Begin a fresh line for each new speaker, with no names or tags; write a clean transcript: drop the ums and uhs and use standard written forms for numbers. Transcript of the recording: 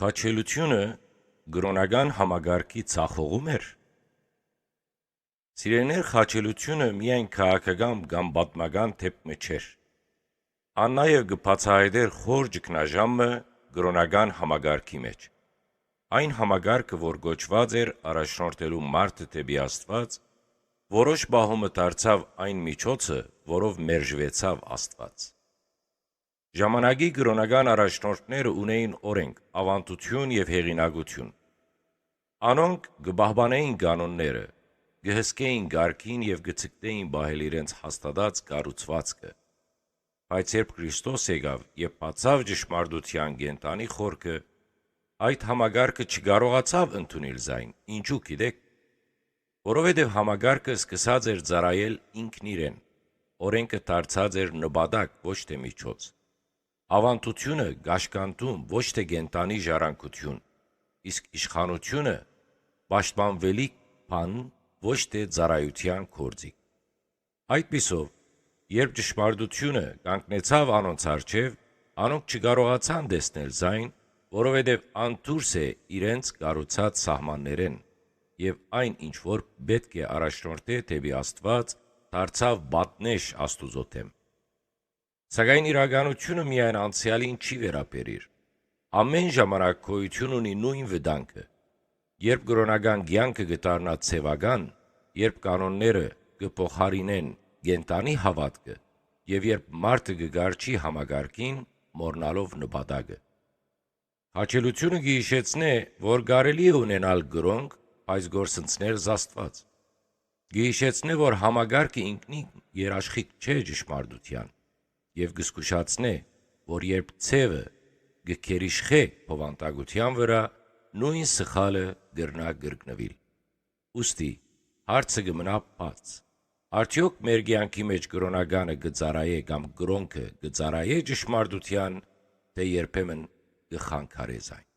Խաչելությունը գրոնական համագարկի ցախողում էր։ Սիրելիներ, խաչելությունը միայն քաղաքական կամ պատմական թեփը չէր։ Ան նաև կբացահայտեր խոր ճգնաժամը գրոնական համագարկի մեջ։ Այն համագարկը, որ գոչված էր առաջնորդելու մարդը դեպի Աստված, որոշ բահումը դարձավ այն միջոցը, որով մերժվեցավ Աստված։ Ժամանակի գրոնական առաջնորդները ունեին օրենք, ավանդություն եւ հեղինակություն։ Անոնք կպահպանեին կանոնները, կհսկեին գարկին եւ կցկտեին պահել իրենց հաստատած կառուցվածքը։ Բայց երբ Քրիստոս եկավ եւ բացավ ճշմարտության կենտանի խորքը, այդ համագարկը չկարողացավ ընդունել զայն։ Ինչու գիտեք։ Որովհետեւ համագարկը սկսած էր ծառայել ինքն իրեն։ Օրենքը դարձած էր նպատակ, ոչ թե միջոց։ Ավանդությունը գաշկանտում, ոչ թե կենտանի ժառանգություն, իսկ իշխանությունը պաշտպանվելիք բան, ոչ թե ծառայության գործիք։ Այդպիսով, երբ ճշմարտությունը կանգնեցավ անոնց առջև, անոնք չկարողացան տեսնել զայն, որովհետև անդուրս է իրենց կառուցած սահմաններեն, եւ այն, ինչ որ պետք է առաջնորդե դեպի Աստված, դարձավ պատնեշ Աստուծո դեմ։ Սակայն իրականությունը միայն անցյալին չի վերաբերիր։ Ամեն ժամանակ գոյություն ունի նույն վտանգը։ Երբ կրոնական կյանքը կդառնա ցևական, երբ կանոնները կփոխարինեն կենտանի հավատքը, եւ երբ մարդը կգարչի համագարկին, մոռնալով նպատակը։ Խաչելությունը գիշեցնե, որ կարելի է ունենալ գրոնք, բայց գործընծներ Աստված։ Գիշեցնե, որ համագարկը ինքնին երաշխիք չէ ճշմարտության, եւ կզգուշացնե, որ երբ ցևը գքերիշխե փոխանցագության վրա, նույն սխալը գրնա գրկնվիլ։ Ուստի հարցը կմնա բաց։ Արդյոք մեր կյանքի մեջ կրոնականը կծառայե կամ գրոնքը կծառայե ճշմարտության, թե երբեմն կխանգարե զայն։